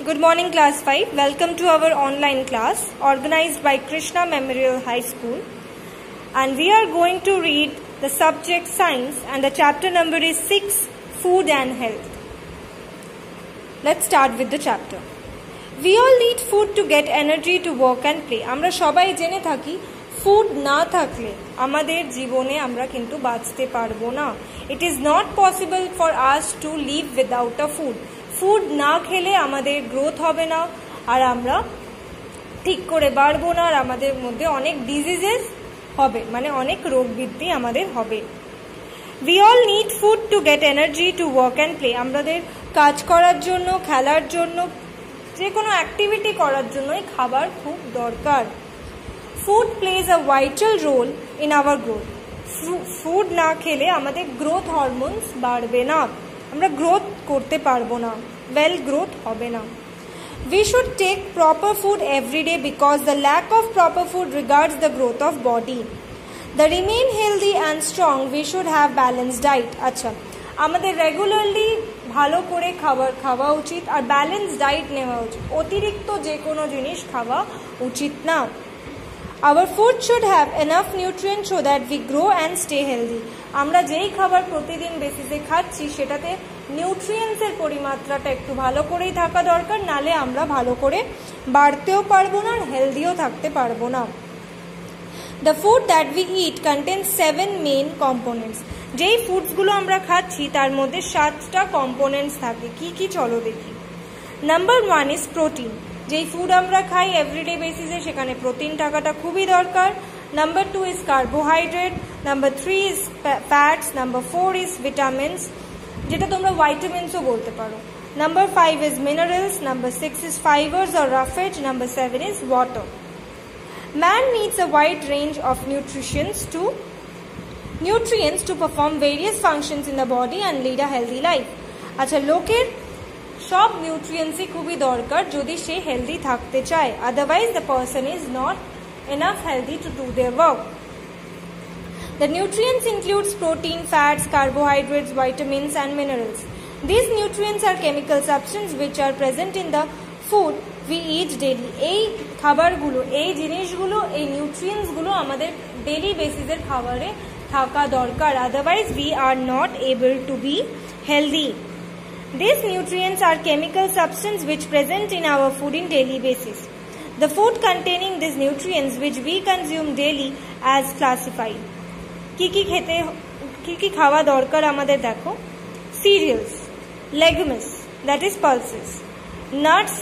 Good morning class 5. Welcome to our online class organized by Krishna Memorial High School. And we are going to read the subject science and the chapter number is 6, food and health. Let's start with the chapter. We all need food to get energy to work and play. আমরা সবাই জেনে থাকি food না থাকলে আমাদের জীবনে আমরা কিন্তু বাঁচতে পারবো না. It is not possible for us to live without a food. Food না খেলে আমাদের গ্রোথ হবে না আর আমরা ঠিক করে বাড়বো না আর আমাদের মধ্যে অনেক ডিজিজেস হবে, মানে অনেক রোগ বৃদ্ধি আমাদের হবে. We all need food to get energy to work and play. আমাদের কাজ করার জন্য, খেলার জন্য, যে কোনো অ্যাক্টিভিটি করার জন্যই খাবার খুব দরকার. Food plays a vital role in our growth. Food না খেলে আমাদের গ্রোথ হরমোনস বাড়বে না, আমরা গ্রোথ করতে পারবো না, ওয়েল গ্রোথ হবে না. We should take proper food every day because the lack of proper food retards the growth of body. To remain healthy and strong, we should have balanced diet. আচ্ছা, আমাদের regularly ভালো করে খাবার খাওয়া উচিত আর balance diet নেওয়া উচিত. অতিরিক্ত যে কোনো জিনিস খাওয়া উচিত না. Our food should have enough nutrients so that we grow and stay healthy. আমরা যেই খাবার প্রতিদিন বেসিসে খাচ্ছি সেটাতে নিউট্রিয়েন্টসের পরিমাত্রাটা একটু ভালো করেই থাকা দরকার, নালে আমরা ভালো করে বাড়তেও পারবো না আর হেলদিও থাকতে পারবো না. The food that we eat contains 7 main components. যেই ফুডসগুলো আমরা খাচ্ছি তার মধ্যে 7টা কম্পোনেন্টস থাকে. কি কি চলো দেখি. Number 1 is protein. যেই ফুড আমরা খাই এভরিডে বেসিসে সেখানে প্রোটিন থাকাটা খুবই দরকার. Number 2 is carbohydrate. Number 3 is fats. Number 4 is vitamins, যেটা তোমরা ভাইটামিনসও বলতে পারো. Number 5 is minerals. Number 6 is fibers or roughage. Number 7 is water. Man needs a wide range of nutrients to perform various functions in the body and lead a healthy life. আচ্ছা, লোকের সব নিউট্রিয়েন্টসই খুবই দরকার যদি সে হেলদি থাকতে চায়, otherwise the person is not enough healthy to do their work. The nutrients includes protein, fats, carbohydrates, vitamins and minerals. These nutrients are chemical substances which are present in the food we eat daily. এই খাবারগুলো, এই জিনিসগুলো, এই নিউট্রিয়েন্টসগুলো আমাদের daily বেসিসের খাবারে থাকা দরকার, otherwise we are not able to be healthy. These nutrients are chemical substances which present in our food in daily basis. The food containing these nutrients which we consume daily as classified. কি খাওয়া দরকার আমাদের দেখো. Cereals, legumes that is pulses, nuts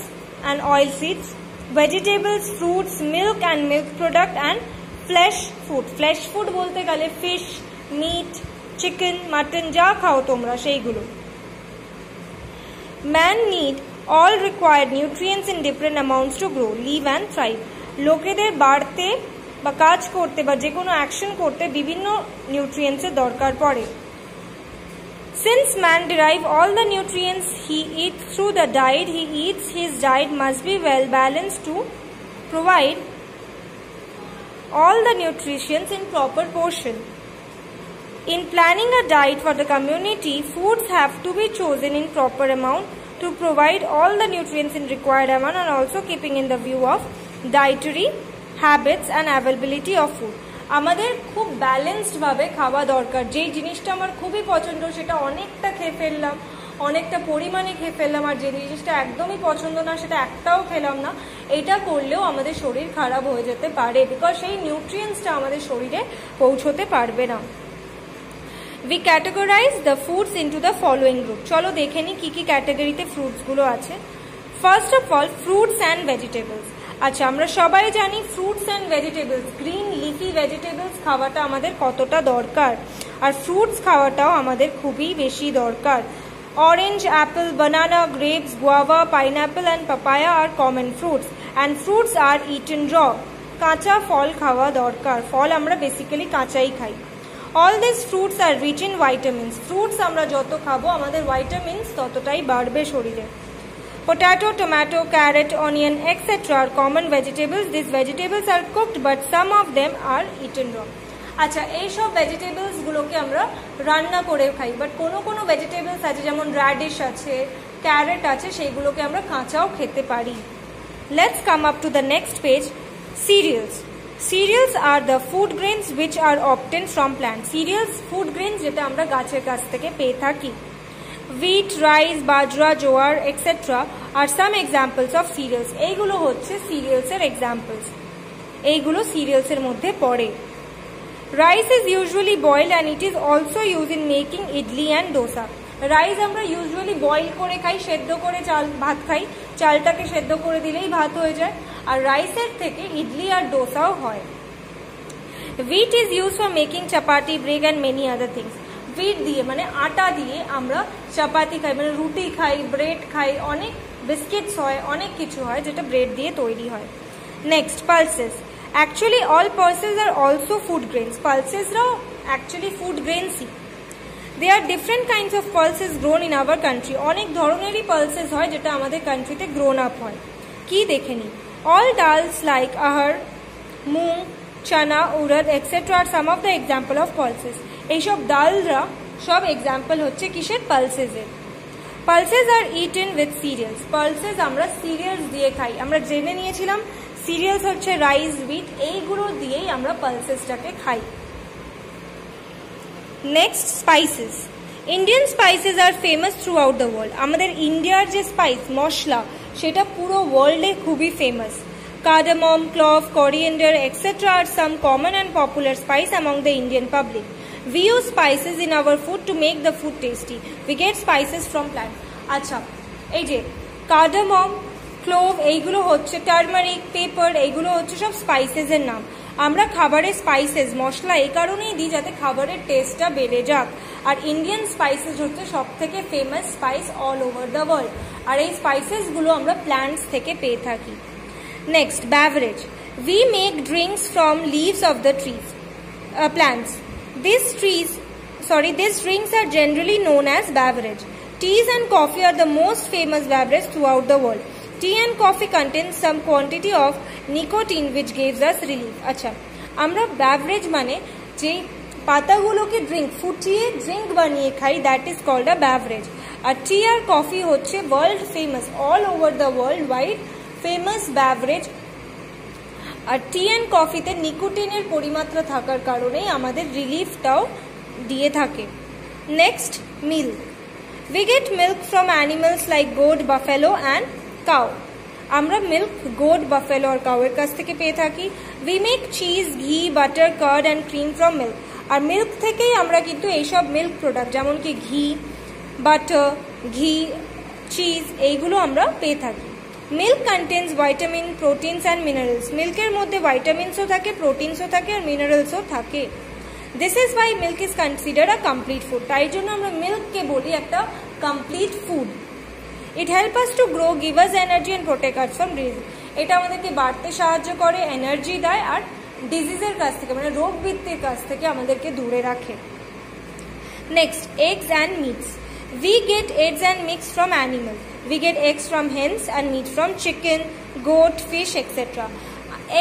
and oil seeds, vegetables, fruits, milk and milk product and flesh food. Flesh food বলতে গেলে fish, meat, chicken, mutton যা খাও তোমরা সেইগুলো. Man need all required nutrients in different amounts to grow, live and thrive. লোকেদের বাড়তে বা কাজ করতে বা যে কোনো অ্যাকশন করতে বিভিন্ন নিউট্রিয়েন্টসের দরকার পড়ে. Since man derive all the nutrients he eats through the diet he eats, his diet must be well balanced to provide all the nutrients in proper portion. In planning a diet for the community, foods have to be chosen in proper amount to provide all the nutrients in required amount and also keeping in the view of dietary habits and availability of food. আমাদের খুব balanced ভাবে খাওয়া দরকার. যেই জিনিসটা আমার খুবই পছন্দ সেটা অনেকটা খেয়ে ফেললাম, অনেকটা পরিমাণে খেয়ে ফেললাম, আর যে জিনিসটা একদমই পছন্দ না সেটা একটাও খেলাম না, এটা করলেও আমাদের শরীর খারাপ হয়ে যেতে পারে, বিকজ সেই নিউট্রিয়েন্টসটা আমাদের শরীরে পৌঁছতে পারবে না. We categorize the foods into the following group. চলো দেখে নি কি কি ক্যাটাগরিতে ফ্রুটসগুলো আছে. First of all fruits and vegetables. আচ্ছা, আমরা সবাই জানি fruits and vegetables, green leafy vegetables খাওয়াটা আমাদের কতটা দরকার, আর ফ্রুটস খাওয়াটাও আমাদের খুবই বেশি দরকার. Orange, apple, banana, grapes, guava, pineapple and papaya are common fruits and fruits are eaten raw. কাঁচা ফল খাওয়া দরকার, ফল আমরা বেসিক্যালি কাঁচাই খাই. All these fruits are rich in vitamins. Fruits আমরা যত খাবো আমাদের vitamins ততটাই বাড়বে শরীরে. Potato, tomato, carrot, onion, etc. are common vegetables. These vegetables are cooked but some of them are eaten raw. আচ্ছা, এই সব ভেজিটেবলস গুলোকে আমরা রান্না করে খাই, বাট কোনো ভেজিটেবলস আছে যেমন র্যাডিশ আছে, ক্যারেট আছে, সেইগুলোকে আমরা কাঁচাও খেতে পারি। Let's come up to the next page. Cereals. Cereals are the food grains which are obtained from plants. Cereals food grains যেটা আমরা গাছের কাছ থেকে পেয়ে থাকি। Wheat, rice, bajra, jowar, etc. are some examples of cereals. এইগুলো হচ্ছে cereals এর examples. এইগুলো cereals এর মধ্যে পড়ে। Rice is usually boiled and it is also used in making idli and dosa. Rice আমরা ইউজুয়ালি বয়েল করে খাই, সেদ্ধ করে ভাত খাই, চালটাকে সেদ্ধ করে দিলেই ভাত হয়ে যায়। আর রাইসের থেকে ইডলি আর ডোসাও হয়। Wheat is used for making chapati, bread and many other things. Wheat দিয়ে মানে আটা দিয়ে আমরা চাপাতি খাই, মানে রুটি খাই, ব্রেড খাই, অনেক বিস্কিটস হয়, অনেক কিছু হয় যেটা ব্রেড দিয়ে তৈরি হয়। Next, pulses. Actually all pulses are also food grains. Pulsesরাও actually food grainsই। There are different kinds of pulses grown in our country. অনেক ধরনেরই pulses হয় যেটা আমাদের কান্ট্রিতে grown up হয়। কি দেখে নি? All dals like ahar, moong, chana, urad, etc. are some of the example of pulses. এইসব ডালরা সব এক্সাম্পল হচ্ছে কিসের? pulses এর। Pulses are eaten with cereals. Pulses আমরা সিরিয়ালস দিয়ে খাই। আমরা জেনে নিয়েছিলাম সিরিয়ালস হচ্ছে রাইস, হুইট, এইগুলো দিয়েই আমরা pulsesটাকে খাই। Next, spices. Indian spices are famous throughout the world. আমাদের ইন্ডিয়ার যে স্পাইস মশলা সেটা পুরো ওয়ার্ল্ডে খুবই famous. Cardamom, clove, coriander etcetera are some common and popular spice among the Indian public. We use spices in our food to make the food tasty. We get spices from plants. আচ্ছা, এই যে cardamom, clove, এইগুলো হচ্ছে turmeric, paper, এইগুলো হচ্ছে সব spices এর নাম। আমরা খাবারের স্পাইসেস মশলা এই কারণেই দিই যাতে খাবারের টেস্টটা বেড়ে যাক। আর ইন্ডিয়ান স্পাইসেস হচ্ছে সব থেকে famous spice all over the world. আর এই স্পাইসেসগুলো আমরা প্ল্যান্টস থেকে পেয়ে থাকি। Next, beverage. We make drinks from leaves of the trees, plants. These drinks are generally known as beverage. Teas and coffee are the most famous beverage throughout the world. Tea and coffee contain some quantity of nicotine which gives us relief. আচ্ছা, আমরা beverage মানে যে পাতাগুলোকে ফুটিয়ে drink বানিয়ে খাই, that is called a beverage. আর tea আর কফি হচ্ছে world famous, all over the world wide famous beverage। আর টি অ্যান্ড কফিতে নিকোটিনের পরিমাত্রা থাকার কারণেই আমাদের রিলিফটাও দিয়ে থাকে। Next, milk. We get milk from animals like goat, buffalo and cow. আমরা মিল্ক গোট, বাফেলো আর কাউয়ের কাছ থেকে পেয়ে থাকি। We make cheese, ghee, butter, curd and cream from milk. আর মিল্ক থেকেই আমরা কিন্তু এইসব মিল্ক প্রোডাক্ট যেমন কি ঘি, বাটার, ঘি, চিজ, এইগুলো আমরা পেয়ে থাকি। Milk contains vitamin, proteins and minerals. মিল্কের মধ্যে ভাইটামিনসও থাকে, প্রোটিনসও থাকে আর মিনারেলসও থাকে। This is why milk is considered a complete food. তাই জন্য আমরা মিল্ককে বলি একটা complete food. It help us to grow, give us energy and protect us from disease. এটা আমাদেরকে বাড়তে সাহায্য করে, এনার্জি দেয় আর ডিজিজের কাছ থেকে মানে রোগ বৃদ্ধির কাছ থেকে আমাদেরকে দূরে রাখে। Next, eggs and meets. We get eggs and meats from animals. We get eggs from hens and meat from chicken, goat, fish, etc.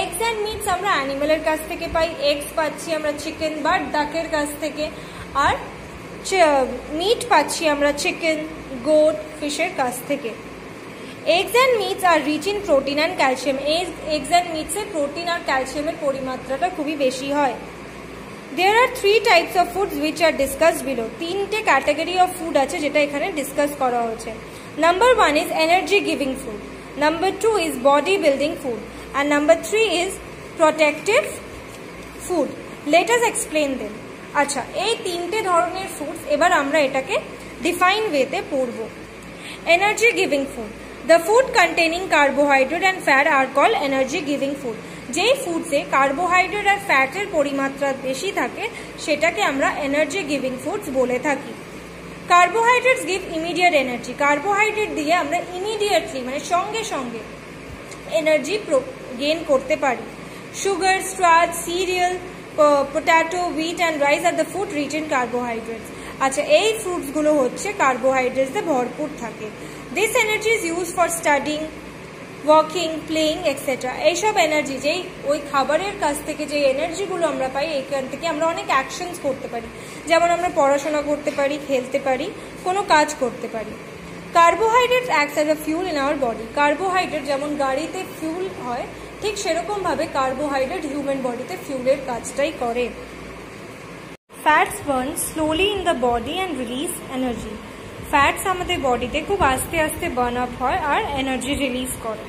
Eggs and meats আমরা অ্যানিমালের কাছ থেকে পাই। এগস পাচ্ছি আমরা চিকেন বা ডাকের কাছ থেকে, আর মিট পাচ্ছি আমরা চিকেন, গোট, ফিশের কাছ থেকে। Eggs and meats are rich in protein and calcium. Eggs and meats এ প্রোটিন আর ক্যালসিয়ামের পরিমাত্রাটা খুবই বেশি হয়। There are 3 types of foods which are discussed below. 3টে ক্যাটাগরি অফ ফুড আছে যেটা এখানে ডিসকাস করা হয়েছে। Number 1 is energy giving food. Number 2 is body building food. And number 3 is protective food. Let us explain them. আচ্ছা, এই 3টে ধরনের ফুডস এবার আমরা এটাকে ডিফাইন ওয়েতে পড়ব। Energy giving food. The food containing carbohydrate and fat are called energy giving food. যেই ফুডসে কার্বোহাইড্রেট আর ফ্যাটের পরিমাত্রা বেশি থাকে সেটাকে আমরা এনার্জি গিভিং ফুডস বলে থাকি। Carbohydrates give immediate energy. Carbohydrate দিয়ে আমরা ইমিডিয়েটলি মানে সঙ্গে সঙ্গে এনার্জি গেইন করতে পারি। Sugar, starch, cereal, potato, wheat and rice are the food rich in carbohydrates. আচ্ছা, এই ফ্রুটসগুলো হচ্ছে কার্বোহাইড্রেটসে ভরপুর থাকে। This energy is use for studying, walking, playing etcetera. এইসব এনার্জি যেই ওই খাবারের কাছ থেকে যে এনার্জিগুলো আমরা পাই এইখান থেকে আমরা অনেক অ্যাকশনস করতে পারি, যেমন আমরা পড়াশোনা করতে পারি, খেলতে পারি, কোনো কাজ করতে পারি। Carbohydrate acts as a fuel in our body. Carbohydrate যেমন গাড়িতে ফিউল হয়, ঠিক সেরকমভাবে কার্বোহাইড্রেট হিউম্যান বডিতে ফিউলের কাজটাই করে। Fats burn slowly in the body and release energy. Fats আমাদের বডিতে খুব আস্তে আস্তে বার্ন আপ হয় আর এনার্জি রিলিজ করে।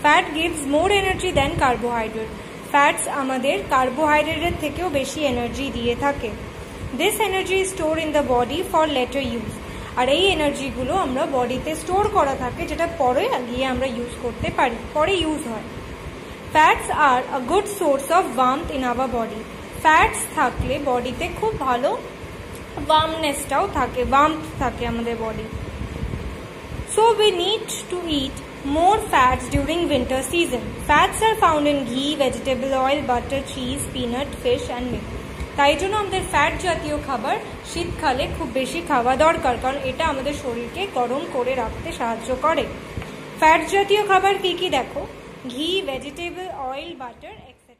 Fat gives more energy than carbohydrate. Fats আমাদের কার্বোহাইড্রেটের থেকেও বেশি এনার্জি দিয়ে থাকে। This energy is store in the body for later use. আর এই এনার্জিগুলো আমরা বডিতে স্টোর করা থাকে, যেটা পরে গিয়ে আমরা ইউজ করতে পারি, পরে ইউজ হয়। Fats are a good source of warmth in our body. Fats থাকলে বডিতে খুব ভালো ওয়ার্মনেসটাও থাকে, ওয়ার্মথ থাকে আমাদের body. So we need to eat more fats during winter season. Fats are found in ghee, vegetable oil, butter, cheese, peanut, fish and milk. তাই জন্য আমাদের ফ্যাট জাতীয় খাবার শীতকালে খুব বেশি খাওয়া দরকার, কারণ এটা আমাদের শরীরকে গরম করে রাখতে সাহায্য করে। ফ্যাট জাতীয় খাবার কি কি দেখো, ঘি, ভেজিটেবল অয়েল, বাটার, এক্সেট্রা।